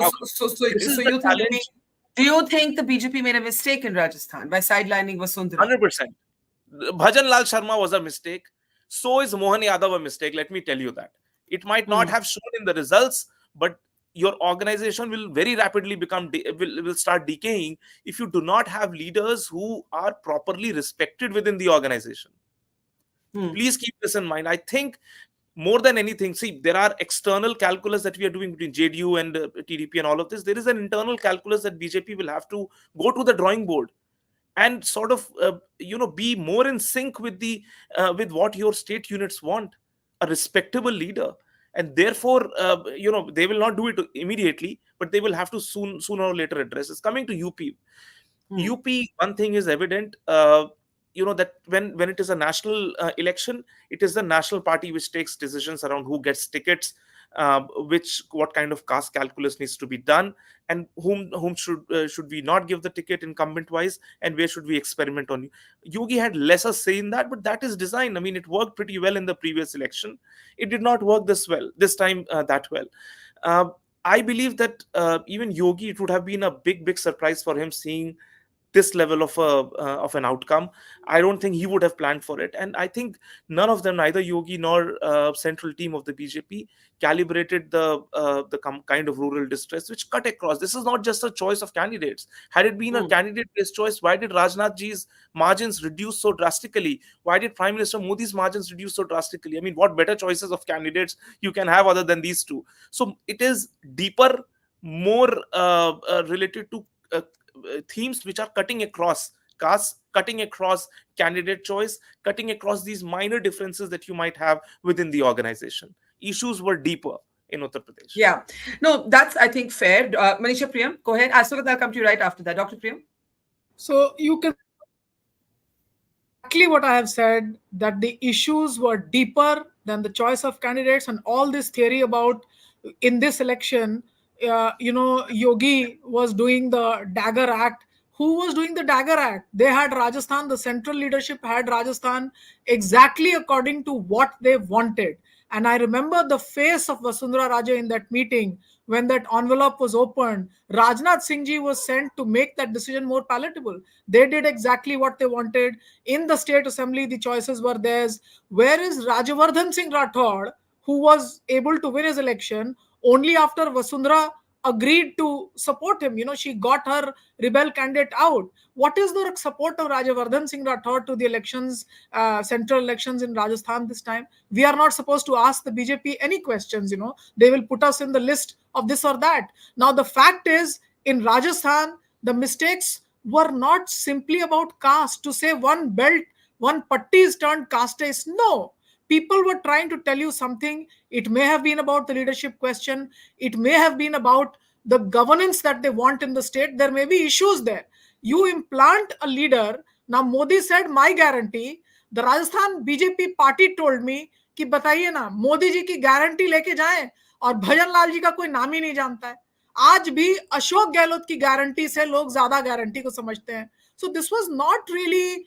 This is the challenge. Do you think the BJP made a mistake in Rajasthan by sidelining Vasundhara? 100%. Bhajan Lal Sharma was a mistake. So is Mohan Yadav a mistake. Let me tell you that. It might not have shown in the results, but your organization will very rapidly will start decaying if you do not have leaders who are properly respected within the organization. Please keep this in mind. I think more than anything, see, there are external calculus that we are doing between JDU and TDP and all of this. There is an internal calculus that BJP will have to go to the drawing board and sort of be more in sync with the with what your state units want, a respectable leader. And therefore they will not do it immediately, but they will have to sooner or later address this. Coming to UP, one thing is evident, that when it is a national election, it is the national party which takes decisions around who gets tickets, what kind of caste calculus needs to be done, and whom should we not give the ticket incumbent wise, and where should we experiment on. Yogi had lesser say in that, but that is design. I mean, it worked pretty well in the previous election. It did not work this time that well. I believe that even Yogi, it would have been a big surprise for him seeing this level of an outcome. I don't think he would have planned for it, and I think none of them, neither Yogi nor central team of the BJP, calibrated the kind of rural distress which cut across. This is not just a choice of candidates. Had it been a candidate-based choice, why did Rajnath ji's margins reduce so drastically? Why did Prime Minister Modi's margins reduce so drastically? I mean, what better choices of candidates you can have other than these two? So it is deeper, more related to themes which are cutting across caste, cutting across candidate choice, cutting across these minor differences that you might have within the organization. Issues were deeper in Uttar Pradesh. Yeah. No, that's, I think, fair. Manisha Priyam, go ahead. Aswath, I'll come to you right after that. Dr. Priyam? So you can exactly what I have said, that the issues were deeper than the choice of candidates, and all this theory about in this election, Yogi was doing the dagger act. Who was doing the dagger act? They had Rajasthan, the central leadership had Rajasthan exactly according to what they wanted. And I remember the face of Vasundhara Raje in that meeting when that envelope was opened. Rajnath Singh ji was sent to make that decision more palatable. They did exactly what they wanted. In the state assembly, the choices were theirs. Where is Rajavardhan Singh Rathod, who was able to win his election only after Vasundhara agreed to support him? She got her rebel candidate out. What is the support of Rajavardhan Singh Rathod to the elections, central elections in Rajasthan this time? We are not supposed to ask the BJP any questions. They will put us in the list of this or that. Now, the fact is, in Rajasthan, the mistakes were not simply about caste. To say one belt, one patti is turned caste-ist. No. People were trying to tell you something. It may have been about the leadership question. It may have been about the governance that they want in the state. There may be issues there. You implant a leader. Now, Modi said, my guarantee. The Rajasthan BJP party told me कि बताइए ना, मोदी जी की guarantee लेके जाएं, और भजन लाल जी का कोई नाम ही नहीं जानता है. आज भी अशोक गहलोत की गारंटी से लोग ज्यादा गारंटी को समझते हैं. So this was not really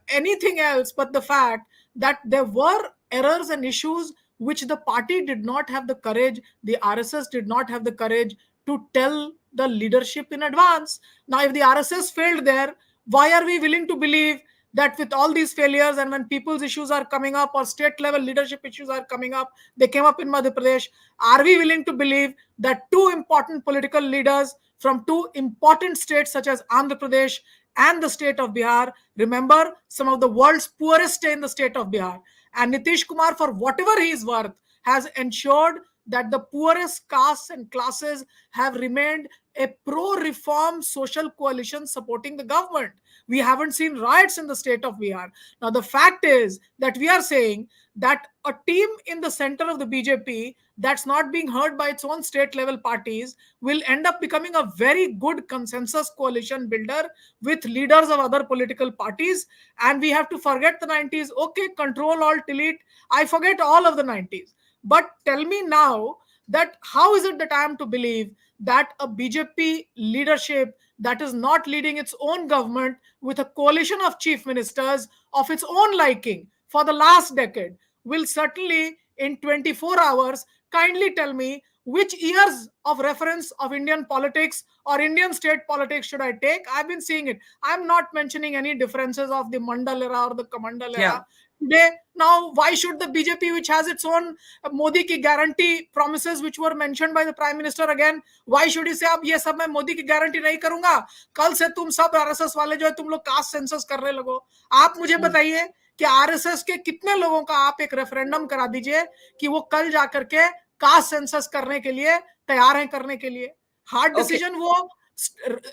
anything else but the fact that there were errors and issues which the party did not have the courage, the RSS did not have the courage to tell the leadership in advance. Now, if the RSS failed there, why are we willing to believe that with all these failures, and when people's issues are coming up or state level leadership issues are coming up, they came up in Madhya Pradesh, are we willing to believe that two important political leaders from two important states such as Andhra Pradesh and the state of Bihar, remember, some of the world's poorest stay in the state of Bihar, and Nitish Kumar, for whatever he is worth, has ensured that the poorest castes and classes have remained a pro-reform social coalition supporting the government. We haven't seen riots in the state of Bihar. Now, the fact is that we are saying that a team in the center of the BJP that's not being heard by its own state level parties will end up becoming a very good consensus coalition builder with leaders of other political parties. And we have to forget the 90s. Okay, control, alt, delete. I forget all of the 90s. But tell me now that how is it that I am to believe that a BJP leadership that is not leading its own government with a coalition of chief ministers of its own liking for the last decade will certainly in 24 hours kindly tell me which years of reference of Indian politics or Indian state politics should I take? I've been seeing it. I'm not mentioning any differences of the Mandal era or the Kamandal era. Today, now, why should the BJP, which has its own Modi ki guarantee promises, which were mentioned by the Prime Minister again, why should he say, अब ये सब मैं मोदी की guarantee नहीं करूंगा, कल से तुम सब आरएसएस वाले जो है तुम लोग कास्ट सेंसस करने लगो? आप मुझे बताइए कि आरएसएस के कितने लोगों का आप एक रेफरेंडम करा दीजिए कि वो कल जाकर के कास्ट सेंसस करने के लिए तैयार हैं करने के लिए? हार्ड डिसीजन वो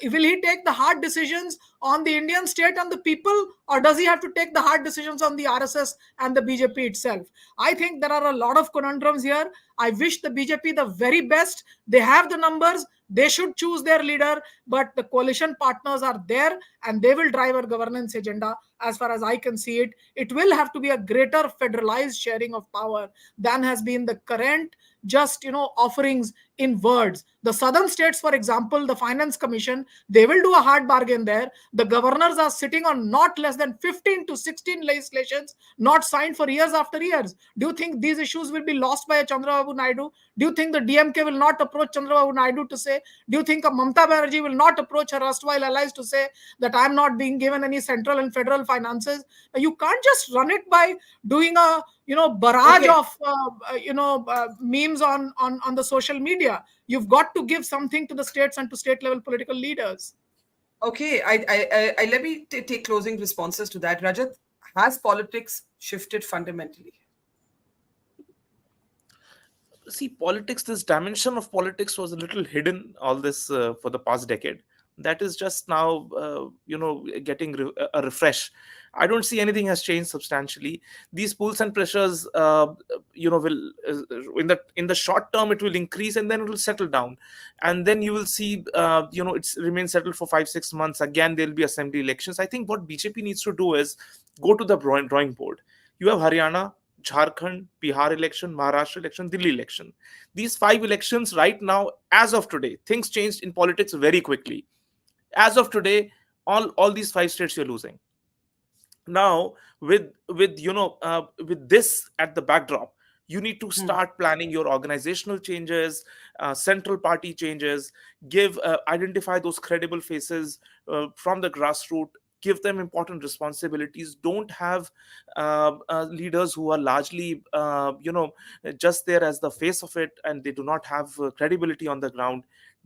will he take the hard decisions on the Indian state and the people, or does he have to take the hard decisions on the RSS and the BJP itself? I think there are a lot of conundrums here. I wish the BJP the very best. They have the numbers. They should choose their leader, but the coalition partners are there and they will drive our governance agenda. As far as I can see it, it will have to be a greater federalized sharing of power than has been the current just offerings in words. The southern states, for example, the finance commission, they will do a hard bargain there. The governors are sitting on not less than 15 to 16 legislations not signed for years after years. Do you think these issues will be lost by a Chandrababu Naidu? Do you think the DMK will not approach Chandrababu Naidu to say, do you think a Mamata Banerjee will not approach her erstwhile allies to say that I'm not being given any central and federal finances? You can't just run it by doing a barrage of memes on the social media. You've got to give something to the states and to state level political leaders. Okay, I let me take closing responses to that. Rajat, has politics shifted fundamentally? See, politics, this dimension of politics was a little hidden all this for the past decade. That is just now, getting a refresh. I don't see anything has changed substantially. These pulls and pressures, will in the short term it will increase and then it will settle down, and then you will see, it's remains settled for 5-6 months. Again, there will be assembly elections. I think what BJP needs to do is go to the drawing board. You have Haryana, Jharkhand, Bihar election, Maharashtra election, Delhi election. These 5 elections right now, as of today, things changed in politics very quickly. As of today, all these 5 states you're losing. Now, with this at the backdrop, you need to start planning your organizational changes, central party changes, identify those credible faces from the grassroots, give them important responsibilities. Don't have leaders who are largely just there as the face of it and they do not have credibility on the ground.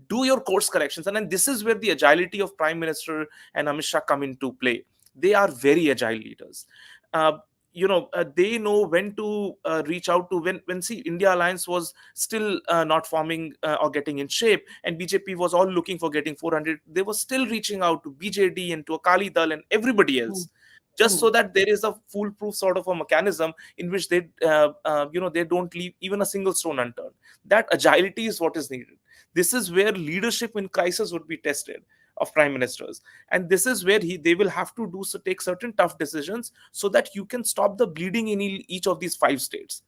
Do your course corrections, and then this is where the agility of Prime Minister and Amit Shah come into play. They are very agile leaders. They know when to reach out to, when see, India Alliance was still not forming or getting in shape, and BJP was all looking for getting 400. They were still reaching out to BJD and to Akali Dal and everybody else, just so that there is a foolproof sort of a mechanism in which they don't leave even a single stone unturned. That agility is what is needed. This is where leadership in crisis would be tested of prime ministers, and this is where they will have to take certain tough decisions so that you can stop the bleeding in each of these 5 states.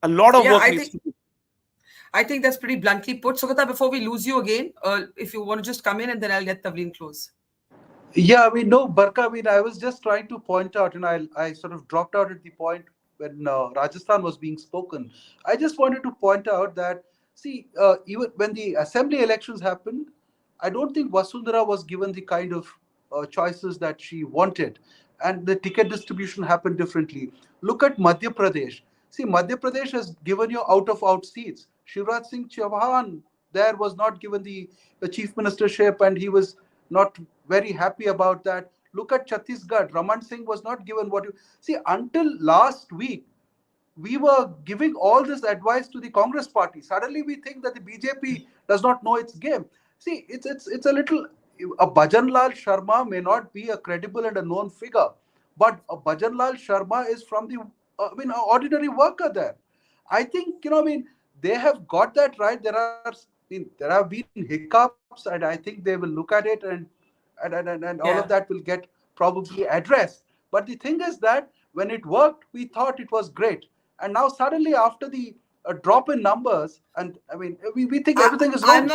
A lot of work needs to be. I think that's pretty bluntly put. Sugata, before we lose you again, if you want to just come in and then I'll let Tavleen close. Yeah, no, Barkha, I was just trying to point out, I sort of dropped out at the point when Rajasthan was being spoken. I just wanted to point out that, see, even when the assembly elections happened, I don't think Vasundhara was given the kind of choices that she wanted, and the ticket distribution happened differently. Look at Madhya Pradesh. See, Madhya Pradesh has given you out seats. Shivraj Singh Chauhan there was not given the chief ministership, and he was not very happy about that. Look at Chhattisgarh. Raman Singh was not given what you see until last week. We were giving all this advice to the Congress party. Suddenly we think that the BJP does not know its game. See, it's a little. A Bhajanlal Sharma may not be a credible and a known figure, but a Bhajanlal Sharma is from the an ordinary worker there. I think they have got that right. There have been hiccups, and I think they will look at it and all of that will get probably addressed. But the thing is that when it worked, we thought it was great, and now suddenly after the drop in numbers, and we think everything is wrong.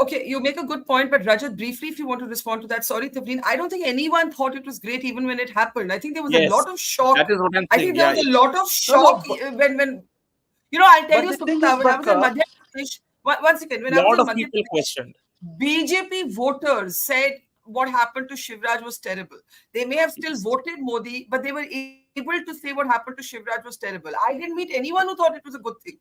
Okay, you make a good point, but Rajat, briefly, if you want to respond to that. Sorry, Tavleen, I don't think anyone thought it was great even when it happened. I think there was a lot of shock. That is what I'm saying. I think there was a lot of shock when You know, I'll tell But you, the thing is, Sukta, when I was in Barkha, Madhya Pradesh, one second, when I was Lot in of Madhya people Pradesh, questioned. BJP voters said what happened to Shivraj was terrible. They may have still Yes. voted Modi, but they were able to say what happened to Shivraj was terrible. I didn't meet anyone who thought it was a good thing.